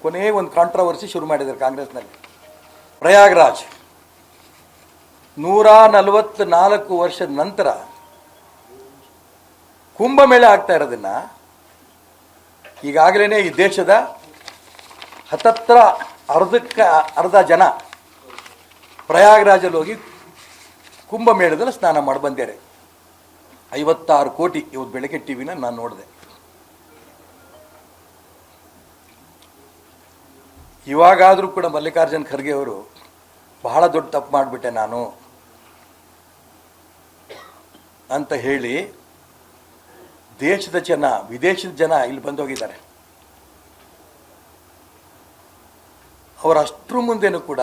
ಕೊನೆಯ ಒಂದು ಕಾಂಟ್ರವರ್ಸಿ ಶುರು ಮಾಡಿದ್ದಾರೆ ಕಾಂಗ್ರೆಸ್ನಲ್ಲಿ. ಪ್ರಯಾಗ್ರಾಜ್ 144 ವರ್ಷದ ನಂತರ ಕುಂಭಮೇಳ ಆಗ್ತಾ ಇರೋದನ್ನ ಈಗಾಗಲೇ ಈ ದೇಶದ ಹತ್ತತ್ರ ಅರ್ಧ ಜನ ಪ್ರಯಾಗ್ರಾಜಲ್ಲಿ ಹೋಗಿ ಕುಂಭಮೇಳದಲ್ಲಿ ಸ್ನಾನ ಮಾಡಿ ಬಂದಿದ್ದಾರೆ. 56 ಕೋಟಿ ಇವತ್ತು ಬೆಳಗ್ಗೆ ಟಿವಿನ ನಾನು ನೋಡಿದೆ. ಇವಾಗಾದರೂ ಕೂಡ ಮಲ್ಲಿಕಾರ್ಜುನ್ ಖರ್ಗೆ ಅವರು ಬಹಳ ದೊಡ್ಡ ತಪ್ಪು ಮಾಡಿಬಿಟ್ಟೆ ನಾನು ಅಂತ ಹೇಳಿ ದೇಶದ ಜನ ವಿದೇಶದ ಜನ ಇಲ್ಲಿ ಬಂದೋಗಿದ್ದಾರೆ. ಅವರಷ್ಟರ ಮುಂದೆನೂ ಕೂಡ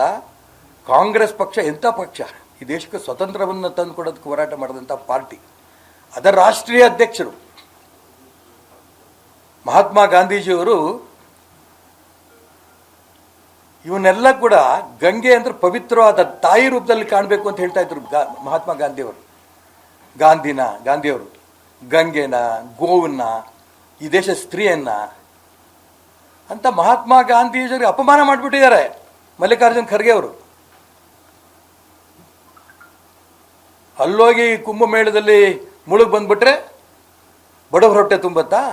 ಕಾಂಗ್ರೆಸ್ ಪಕ್ಷ ಎಂಥ ಪಕ್ಷ, ಈ ದೇಶಕ್ಕೆ ಸ್ವತಂತ್ರವನ್ನು ತಂದು ಕೊಡೋದಕ್ಕೆ ಹೋರಾಟ ಮಾಡಿದಂಥ ಪಾರ್ಟಿ, ಅದರ ರಾಷ್ಟ್ರೀಯ ಅಧ್ಯಕ್ಷರು ಮಹಾತ್ಮ ಗಾಂಧೀಜಿಯವರು ಇವನ್ನೆಲ್ಲ ಕೂಡ ಗಂಗೆ ಅಂದ್ರೆ ಪವಿತ್ರವಾದ ತಾಯಿ ರೂಪದಲ್ಲಿ ಕಾಣಬೇಕು ಅಂತ ಹೇಳ್ತಾ ಇದ್ರು ಮಹಾತ್ಮ ಗಾಂಧಿಯವರು. ಗಾಂಧಿಯವರು ಗಂಗೆನ, ಗೋವನ್ನ, ಈ ದೇಶ ಸ್ತ್ರೀಯನ್ನ ಅಂತ ಮಹಾತ್ಮ ಗಾಂಧೀಜಿಯವರಿಗೆ ಅಪಮಾನ ಮಾಡಿಬಿಟ್ಟಿದ್ದಾರೆ ಮಲ್ಲಿಕಾರ್ಜುನ್ ಖರ್ಗೆ ಅವರು. ಅಲ್ಲೋಗಿ ಕುಂಭಮೇಳದಲ್ಲಿ ಮುಳುಗ್ ಬಂದ್ಬಿಟ್ರೆ ಬಡವರ ಹೊಟ್ಟೆ ತುಂಬತ್ತಾ?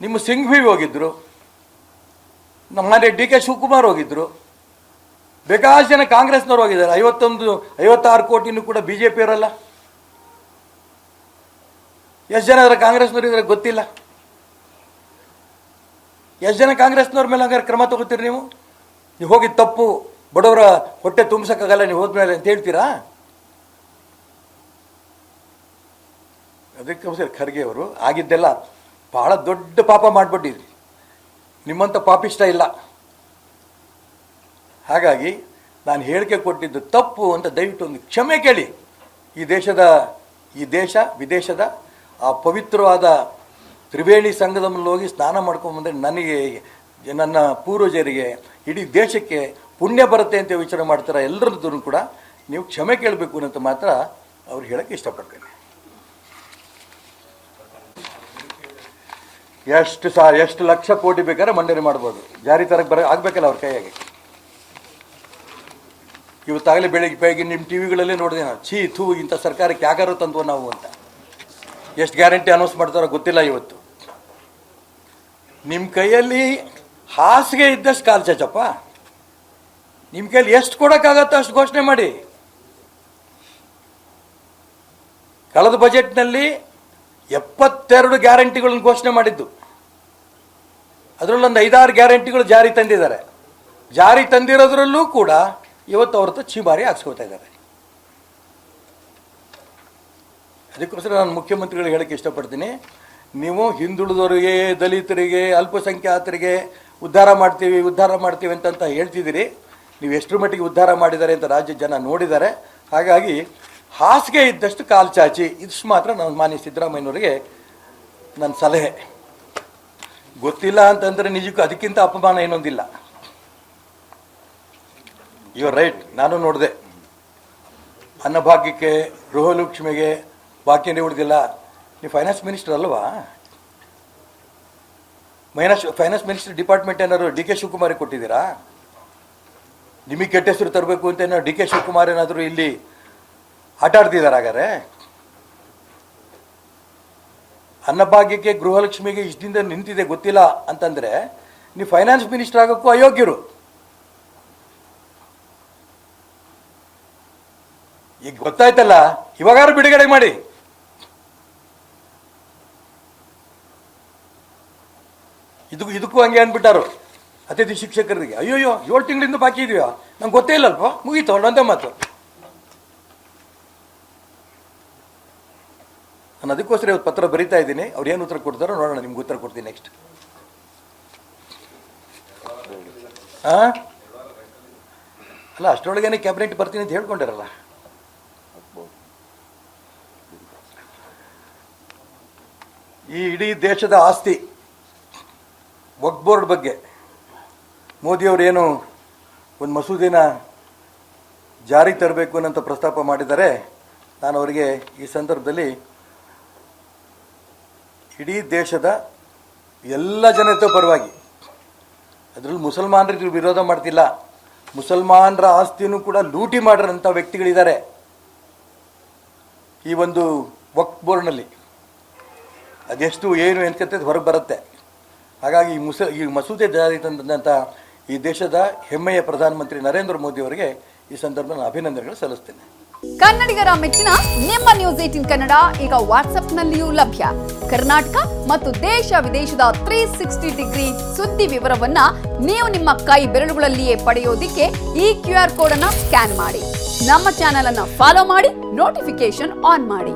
ನಿಮ್ಮ ಸಿಂಘ್ವಿ ಹೋಗಿದ್ರು, ನಮ್ಮ ಮನೆ ಡಿ.ಕೆ. ಶಿವಕುಮಾರ್ ಹೋಗಿದ್ರು, ಬೇಕಾದಷ್ಟು ಜನ ಕಾಂಗ್ರೆಸ್ನವ್ರು ಹೋಗಿದ್ದಾರೆ. 56 ಕೋಟಿನೂ ಕೂಡ ಬಿಜೆಪಿಯವರಲ್ಲ. ಎಷ್ಟು ಜನ ಅದರ ಕಾಂಗ್ರೆಸ್ನವ್ರು ಇದ್ರೆ ಗೊತ್ತಿಲ್ಲ. ಎಷ್ಟು ಜನ ಕಾಂಗ್ರೆಸ್ನವ್ರ ಮೇಲೆ ಹಂಗಾರೆ ಕ್ರಮ ತಗೋತೀರಿ ನೀವು? ನೀವು ಹೋಗಿದ್ದು ತಪ್ಪು, ಬಡವರ ಹೊಟ್ಟೆ ತುಂಬಿಸಕ್ಕಾಗಲ್ಲ ನೀವು ಹೋದ್ಮೇಲೆ ಅಂತ ಹೇಳ್ತೀರಾ? ಅದಕ್ಕೋಸ್ಕರ ಖರ್ಗೆ ಅವರು ಆಗಿದ್ದೆಲ್ಲ ಬಹಳ ದೊಡ್ಡ ಪಾಪ ಮಾಡಿಬಿಟ್ಟಿದ್ರಿ. ನಿಮ್ಮಂಥ ಪಾಪಿಷ್ಟ ಇಲ್ಲ. ಹಾಗಾಗಿ ನಾನು ಹೇಳಿಕೆ ಕೊಟ್ಟಿದ್ದು ತಪ್ಪು ಅಂತ ದಯವಿಟ್ಟು ಒಂದು ಕ್ಷಮೆ ಕೇಳಿ. ಈ ದೇಶ ವಿದೇಶದ ಆ ಪವಿತ್ರವಾದ ತ್ರಿವೇಣಿ ಸಂಗಮದಲ್ಲಿ ಹೋಗಿ ಸ್ನಾನ ಮಾಡ್ಕೊಂಬಂದರೆ ನನಗೆ, ನನ್ನ ಪೂರ್ವಜರಿಗೆ, ಇಡೀ ದೇಶಕ್ಕೆ ಪುಣ್ಯ ಬರುತ್ತೆ ಅಂತ ವಿಚಾರ ಮಾಡ್ತಾರೆ. ಎಲ್ಲರದ್ದು ಕೂಡ ನೀವು ಕ್ಷಮೆ ಕೇಳಬೇಕು ಅಂತ ಮಾತ್ರ ಅವ್ರು ಹೇಳಕ್ಕೆ ಇಷ್ಟಪಡ್ತೇನೆ. ಎಷ್ಟು ಲಕ್ಷ ಕೋಟಿ ಬೇಕಾದ್ರೆ ಮಂಡನೆ ಮಾಡ್ಬೋದು, ಜಾರಿ ತರಕ್ಕೆ ಆಗಬೇಕಲ್ಲ ಅವ್ರ ಕೈಯಾಗೆ. ಇವತ್ತಾಗಲೇ ಬೆಳಗ್ಗೆ ನಿಮ್ಮ ಟಿ ವಿಗಳಲ್ಲೇ ನೋಡಿದೆ ನಾವು, ಛೀ ಥೂ ಇಂಥ ಸರ್ಕಾರಕ್ಕೆ ಯಾಕಾರು ತಂದ್ವೋ ನಾವು ಅಂತ. ಎಷ್ಟು ಗ್ಯಾರಂಟಿ ಅನೌನ್ಸ್ ಮಾಡ್ತಾರೋ ಗೊತ್ತಿಲ್ಲ. ಇವತ್ತು ನಿಮ್ಮ ಕೈಯಲ್ಲಿ ಹಾಸಿಗೆ ಇದ್ದಷ್ಟು ಕಾಲು ಚಾಚಪ್ಪ, ನಿಮ್ಮ ಕೈಯಲ್ಲಿ ಎಷ್ಟು ಕೊಡೋಕ್ಕಾಗತ್ತೋ ಅಷ್ಟು ಘೋಷಣೆ ಮಾಡಿ. ಕಳೆದ ಬಜೆಟ್ನಲ್ಲಿ 72 ಗ್ಯಾರಂಟಿಗಳನ್ನು ಘೋಷಣೆ ಮಾಡಿದ್ದು, ಅದರಲ್ಲೊಂದು 5-6 ಗ್ಯಾರಂಟಿಗಳು ಜಾರಿ ತಂದಿದ್ದಾರೆ. ಜಾರಿ ತಂದಿರೋದ್ರಲ್ಲೂ ಕೂಡ ಇವತ್ತು ಅವ್ರ ಹತ್ರ ಚೀಮಾರಿ ಹಾಕ್ಸ್ಕೊಳ್ತಾ ಇದ್ದಾರೆ. ಅದಕ್ಕೋಸ್ಕರ ನಾನು ಮುಖ್ಯಮಂತ್ರಿಗಳಿಗೆ ಹೇಳಕ್ಕೆ ಇಷ್ಟಪಡ್ತೀನಿ, ನೀವು ಹಿಂದುಳಿದವರಿಗೆ, ದಲಿತರಿಗೆ, ಅಲ್ಪಸಂಖ್ಯಾತರಿಗೆ ಉದ್ಧಾರ ಮಾಡ್ತೀವಿ ಅಂತ ಹೇಳ್ತಿದ್ದೀರಿ. ನೀವು ಎಷ್ಟರ ಮಟ್ಟಿಗೆ ಉದ್ಧಾರ ಮಾಡಿದ್ದಾರೆ ಅಂತ ರಾಜ್ಯ ಜನ ನೋಡಿದ್ದಾರೆ. ಹಾಗಾಗಿ ಹಾಸಿಗೆ ಇದ್ದಷ್ಟು ಕಾಲು ಚಾಚಿ, ಇಷ್ಟು ಮಾತ್ರ ನಾನು ಮಾನ್ಯ ಸಿದ್ದರಾಮಯ್ಯನವರಿಗೆ ನನ್ನ ಸಲಹೆ. ಗೊತ್ತಿಲ್ಲ ಅಂತಂದರೆ ನಿಜಕ್ಕೂ ಅದಕ್ಕಿಂತ ಅಪಮಾನ ಏನೊಂದಿಲ್ಲ. ಯುವರ್ ರೈಟ್, ನಾನು ನೋಡಿದೆ. ಅನ್ನಭಾಗ್ಯಕ್ಕೆ, ಗೃಹಲಕ್ಷ್ಮಿಗೆ ಬಾಕಿನೇ ಉಳಿದಿಲ್ಲ. ನೀವು ಫೈನಾನ್ಸ್ ಮಿನಿಸ್ಟರ್ ಅಲ್ವಾ? ಫೈನಾನ್ಸ್ ಮಿನಿಸ್ಟರ್ ಡಿಪಾರ್ಟ್ಮೆಂಟ್ ಏನಾದ್ರು ಡಿ.ಕೆ. ಶಿವಕುಮಾರಿಗೆ ಕೊಟ್ಟಿದ್ದೀರಾ? ನಿಮಗೆ ಕೆಟ್ಟ ಹೆಸರು ತರಬೇಕು ಅಂತ ಏನಾದ್ರು ಡಿ.ಕೆ. ಶಿವಕುಮಾರ್ ಏನಾದರೂ ಇಲ್ಲಿ ಆಟ ಆಡ್ತಿದ್ದಾರೆ? ಹಾಗಾದ್ರೆ ಅನ್ನಭಾಗ್ಯಕ್ಕೆ, ಗೃಹಲಕ್ಷ್ಮಿಗೆ ಇಷ್ಟದಿಂದ ನಿಂತಿದೆ ಗೊತ್ತಿಲ್ಲ ಅಂತಂದರೆ ನೀವು ಫೈನಾನ್ಸ್ ಮಿನಿಸ್ಟರ್ ಆಗೋಕ್ಕೂ ಅಯೋಗ್ಯರು. ಈಗ ಗೊತ್ತಾಯ್ತಲ್ಲ, ಇವಾಗಾರು ಬಿಡುಗಡೆ ಮಾಡಿ. ಇದಕ್ಕೂ ಹಂಗೆ ಅಂದ್ಬಿಟ್ಟಾರು ಅತಿಥಿ ಶಿಕ್ಷಕರಿಗೆ. ಅಯ್ಯೋಯ್ಯೋ 7 ತಿಂಗಳಿಂದ ಬಾಕಿ ಇದೆಯಾ, ನಂಗೆ ಗೊತ್ತೇ ಇಲ್ಲಲ್ಪ, ಮುಗೀತು ಒಂದೇ ಮಾತು. ನಾನು ಅದಕ್ಕೋಸ್ಕರ ಇವತ್ತು ಪತ್ರ ಬರೀತಾ ಇದ್ದೀನಿ. ಅವ್ರು ಏನು ಉತ್ತರ ಕೊಡ್ತಾರೋ ನೋಡೋಣ, ನಿಮ್ಗೆ ಉತ್ತರ ಕೊಡ್ತೀನಿ ನೆಕ್ಸ್ಟ್. ಅಲ್ಲ, ಅಷ್ಟರೊಳಗೇನೆ ಕ್ಯಾಬಿನೆಟ್ ಬರ್ತೀನಿ ಅಂತ ಹೇಳ್ಕೊಂಡಿರಲ್ಲ. ಈ ಇಡೀ ದೇಶದ ಆಸ್ತಿ ವಕ್ಫ್ ಬೋರ್ಡ್ ಬಗ್ಗೆ ಮೋದಿಯವರು ಏನು ಒಂದು ಮಸೂದೆನ ಜಾರಿಗೆ ತರಬೇಕು ಅನ್ನೋಂಥ ಪ್ರಸ್ತಾಪ ಮಾಡಿದ್ದಾರೆ. ನಾನು ಅವರಿಗೆ ಈ ಸಂದರ್ಭದಲ್ಲಿ ಇಡೀ ದೇಶದ ಎಲ್ಲ ಜನತೆ ಪರವಾಗಿ. ಅದರಲ್ಲಿ ಮುಸಲ್ಮಾನರಿಗೆ ವಿರೋಧ ಮಾಡ್ತಿಲ್ಲ. ಮುಸಲ್ಮಾನರ ಆಸ್ತಿನೂ ಕೂಡ ಲೂಟಿ ಮಾಡಿರೋಂಥ ವ್ಯಕ್ತಿಗಳಿದ್ದಾರೆ ಈ ಒಂದು ವಕ್ಫ್ ಬೋರ್ಡ್ನಲ್ಲಿ. ಅದೆಷ್ಟು ಏನು ಎನ್ಕಂತ ಹೊರಗೆ ಬರುತ್ತೆ. ಹಾಗಾಗಿ ಈ ಮಸೂದೆ ಜಾರಿ ತಂದಂಥ ಈ ದೇಶದ ಹೆಮ್ಮೆಯ ಪ್ರಧಾನಮಂತ್ರಿ ನರೇಂದ್ರ ಮೋದಿ ಅವರಿಗೆ ಈ ಸಂದರ್ಭದಲ್ಲಿ ಅಭಿನಂದನೆಗಳು ಸಲ್ಲಿಸ್ತೇನೆ. ಕನ್ನಡಿಗರ ಮೆಚ್ಚಿನ ನಿಮ್ಮ ನ್ಯೂಸ್ 18 ಕನ್ನಡ ಈಗ ವಾಟ್ಸ್ಆಪ್ನಲ್ಲಿಯೂ ಲಭ್ಯ. ಕರ್ನಾಟಕ ಮತ್ತು ದೇಶ ವಿದೇಶದ 360 ಡಿಗ್ರಿ ಸುದ್ದಿ ವಿವರವನ್ನ ನೀವು ನಿಮ್ಮ ಕೈ ಬೆರಳುಗಳಲ್ಲಿಯೇ ಪಡೆಯೋದಿಕ್ಕೆ ಈ QR ಕೋಡ್ ಅನ್ನ ಸ್ಕ್ಯಾನ್ ಮಾಡಿ. ನಮ್ಮ ಚಾನೆಲ್ ಅನ್ನ ಫಾಲೋ ಮಾಡಿ, ನೋಟಿಫಿಕೇಶನ್ ಆನ್ ಮಾಡಿ.